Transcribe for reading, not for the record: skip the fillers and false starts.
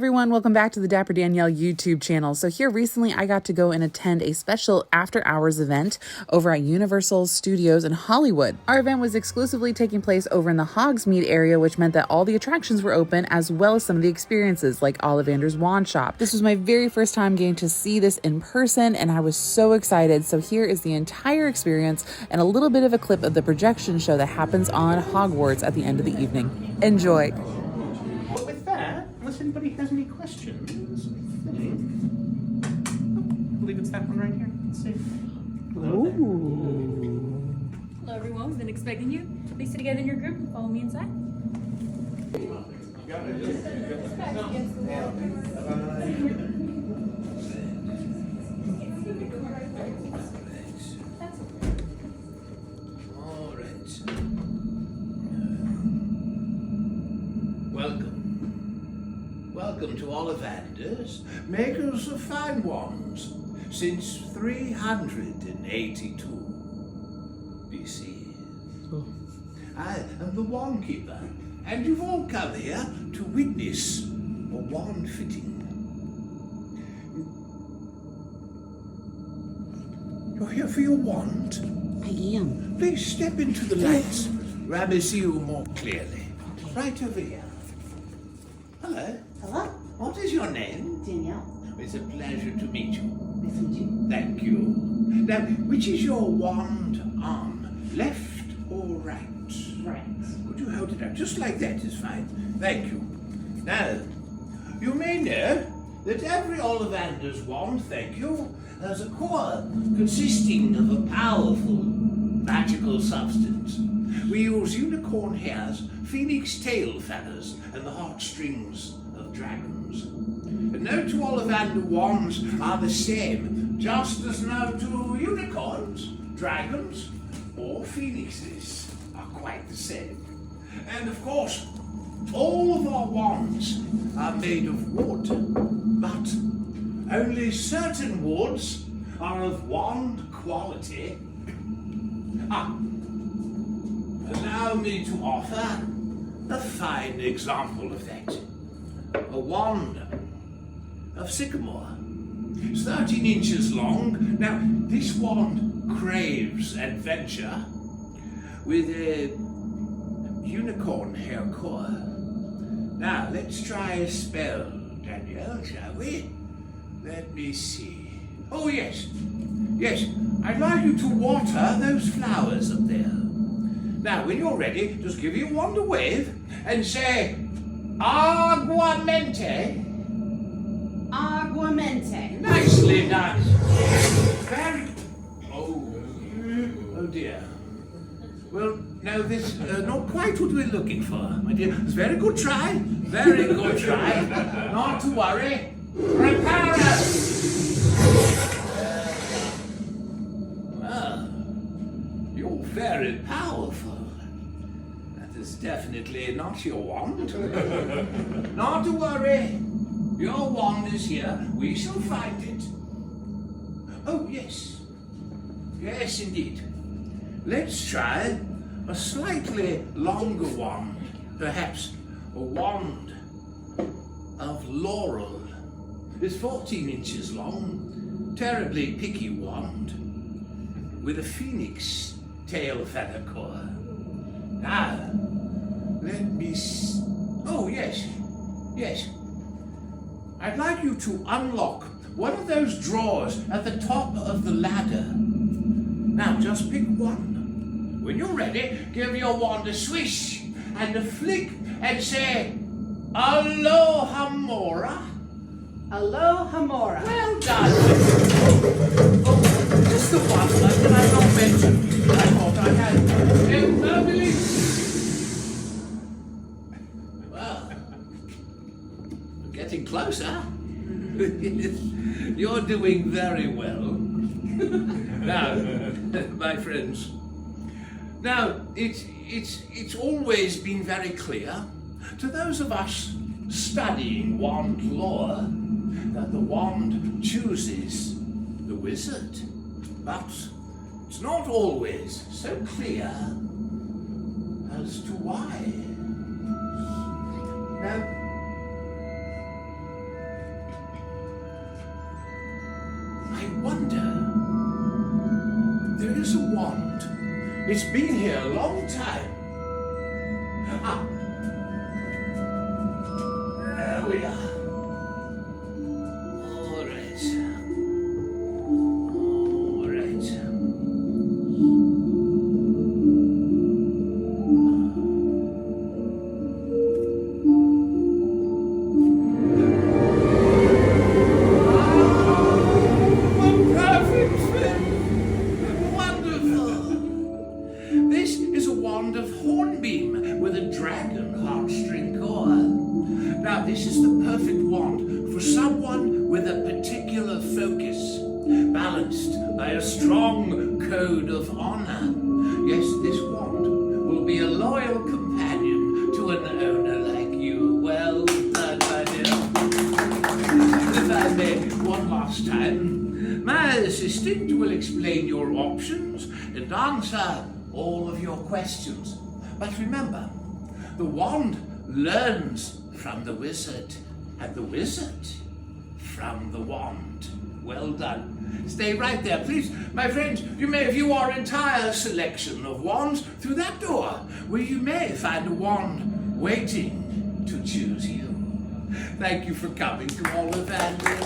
everyone, welcome back to the Dapper Danielle YouTube channel. So here recently I got to go and attend a special after hours event over at Universal Studios in Hollywood. Our event was exclusively taking place over in the Hogsmeade area, which meant that all the attractions were open as well as some of the experiences like Ollivander's wand shop. This was my very first time getting to see this in person and I was so excited. So here is the entire experience and a little bit of a clip of the projection show that happens on Hogwarts at the end of the evening. Enjoy. Unless anybody has any questions, I believe it's that one right here. Let's see. Hello there. Hello everyone, we've been expecting you. Please sit together in your group and follow me inside. All right. Welcome to Ollivander's, makers of fine wands, since 382 BC. I am the wand keeper, and you've all come here to witness a wand fitting. You're here for your wand? I am. Please step into the light where I may see you more clearly. Okay. Right over here. Hello. Hello? What is your name? Danielle. It's a pleasure to meet you. Nice to meet you. Thank you. Now, which is your wand arm? Left or right? Right. Could you hold it out? Just like that is fine. Thank you. Now, you may know that every Ollivander's wand, thank you, has a core consisting of a powerful magical substance. We use unicorn hairs, phoenix tail feathers, and the heartstrings of dragons. And no two Ollivander wands are the same, just as no two unicorns, dragons, or phoenixes are quite the same. And of course, all of our wands are made of wood, but only certain woods are of wand quality. Allow me to offer a fine example of that. A wand of sycamore. It's 13 inches long. Now, this wand craves adventure with a unicorn hair core. Now, let's try a spell, Danielle, shall we? Let me see. Oh, yes. Yes, I'd like you to water those flowers up there. Now, when you're ready, just give your wand a wave and say, Aguamente. Aguamente. Nicely done. Very. Oh dear. Well, now this not quite what we're looking for, my dear. It's very good try. Very good try. Not to worry. Prepare us. Well, you're very powerful. That is definitely not your wand. Not to worry. Your wand is here. We shall find it. Oh, yes. Yes, indeed. Let's try a slightly longer wand. Perhaps a wand of laurel. It's 14 inches long. Terribly picky wand. With a phoenix tail feather core. Now, let me see. Oh, yes. Yes. I'd like you to unlock one of those drawers at the top of the ladder. Now, just pick one. When you're ready, give your wand a swish and a flick and say, Alohamora. Alohamora. Well done. Oh, just the one that I not mentioned. I thought I had. Infernally. Well, we're getting closer. You're doing very well. Now, my friends. Now, it's always been very clear to those of us studying wand lore that the wand chooses the wizard, but it's not always so clear as to why. Now, It's been here a long time. Ah. There we are. All right. All right. Perfect fit. Wonderful. This is a wand of hornbeam with a dragon heartstring core. Now, this is the perfect wand for someone with a particular focus, balanced by a strong code of honor. Yes, this wand will be a loyal companion to an owner like you. Well done, my dear. If I may, one last time, my assistant will explain your options and answer all of your questions. But remember, the wand learns from the wizard, and the wizard from the wand. Well done. Stay right there, please. My friends, you may view our entire selection of wands through that door, where you may find a wand waiting to choose you. Thank you for coming to Ollivander.